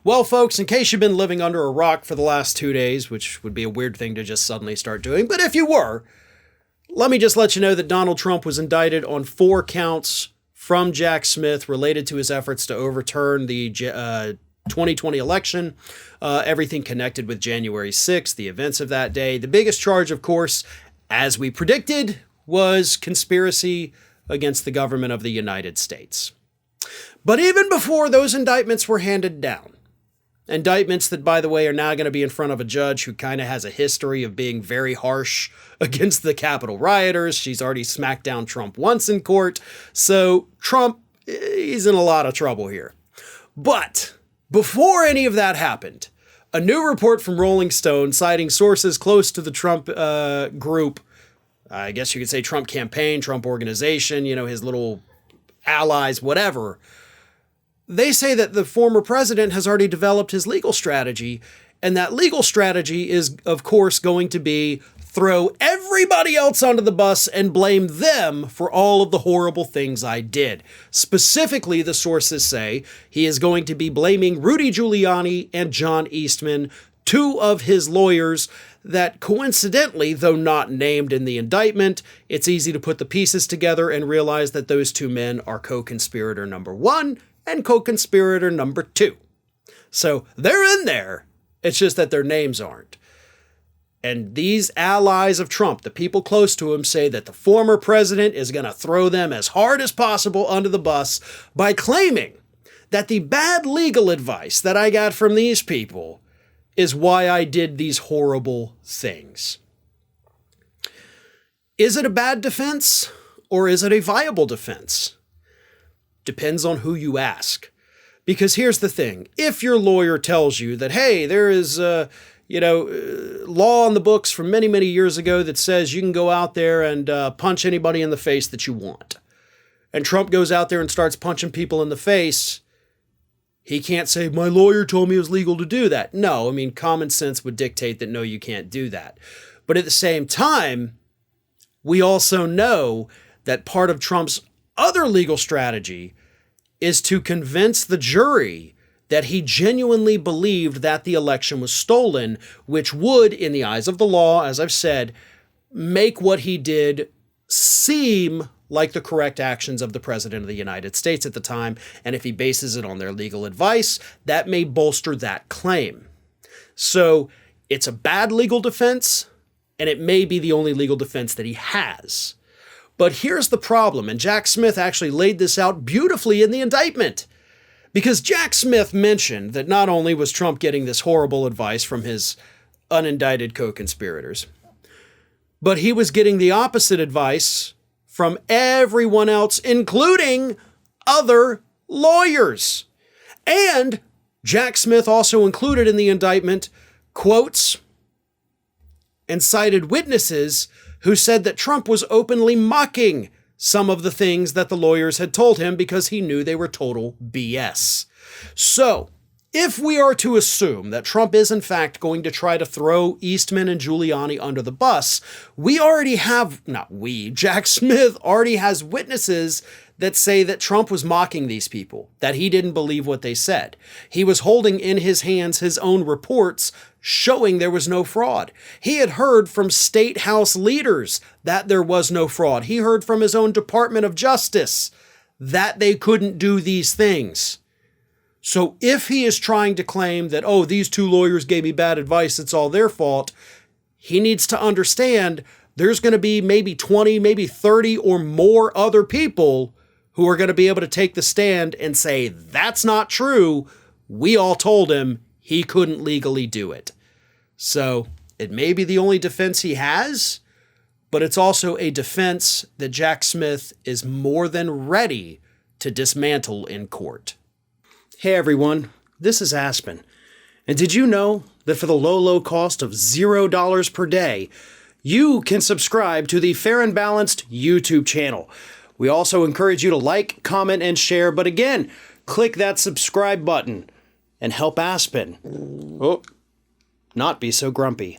Well, folks, in case you've been living under a rock for the last 2 days, which would be a weird thing to just suddenly start doing, but if you were, let me just let you know that Donald Trump was indicted on 4 counts from Jack Smith related to his efforts to overturn the 2020 election, everything connected with January 6th, the events of that day. The biggest charge, of course, as we predicted, was conspiracy against the government of the United States. But even before those indictments were handed down, indictments that, by the way, are now going to be in front of a judge who kind of has a history of being very harsh against the Capitol rioters. She's already smacked down Trump once in court. So Trump, he's in a lot of trouble here. But before any of that happened, a new report from Rolling Stone, citing sources close to the Trump group, I guess you could say Trump campaign, Trump organization, his little allies, whatever, they say that the former president has already developed his legal strategy, and that legal strategy is, of course, going to be throw everybody else onto the bus and blame them for all of the horrible things I did. Specifically, the sources say he is going to be blaming Rudy Giuliani and John Eastman, 2 of his lawyers that coincidentally, though not named in the indictment, it's easy to put the pieces together and realize that those 2 men are co-conspirator number 1 and co-conspirator number 2. So they're in there. It's just that their names aren't. And these allies of Trump, the people close to him, say that the former president is going to throw them as hard as possible under the bus by claiming that the bad legal advice that I got from these people is why I did these horrible things. Is it a bad defense or is it a viable defense? Depends on who you ask. Because here's the thing. If your lawyer tells you that, hey, there is law on the books from many, many years ago that says you can go out there and punch anybody in the face that you want. And Trump goes out there and starts punching people in the face, he can't say, my lawyer told me it was legal to do that. No, common sense would dictate that no, you can't do that. But at the same time, we also know that part of Trump's other legal strategy is to convince the jury that he genuinely believed that the election was stolen, which would, in the eyes of the law, as I've said, make what he did seem like the correct actions of the president of the United States at the time. And if he bases it on their legal advice, that may bolster that claim. So it's a bad legal defense, and it may be the only legal defense that he has. But here's the problem, and Jack Smith actually laid this out beautifully in the indictment. Because Jack Smith mentioned that not only was Trump getting this horrible advice from his unindicted co-conspirators, but he was getting the opposite advice from everyone else, including other lawyers. And Jack Smith also included in the indictment quotes and cited witnesses who said that Trump was openly mocking some of the things that the lawyers had told him because he knew they were total BS. So, if we are to assume that Trump is in fact going to try to throw Eastman and Giuliani under the bus, Jack Smith already has witnesses that say that Trump was mocking these people, that he didn't believe what they said. He was holding in his hands his own reports showing there was no fraud. He had heard from state house leaders that there was no fraud. He heard from his own Department of Justice that they couldn't do these things. So if he is trying to claim that, oh, these 2 lawyers gave me bad advice, it's all their fault, he needs to understand there's going to be maybe 20, maybe 30 or more other people who are going to be able to take the stand and say, that's not true. We all told him he couldn't legally do it. So it may be the only defense he has, but it's also a defense that Jack Smith is more than ready to dismantle in court. Hey everyone, this is Aspen. And did you know that for the low cost of $0 per day, you can subscribe to the Fair and Balanced YouTube channel? We also encourage you to like, comment, and share, but again, click that subscribe button and help Aspen not be so grumpy.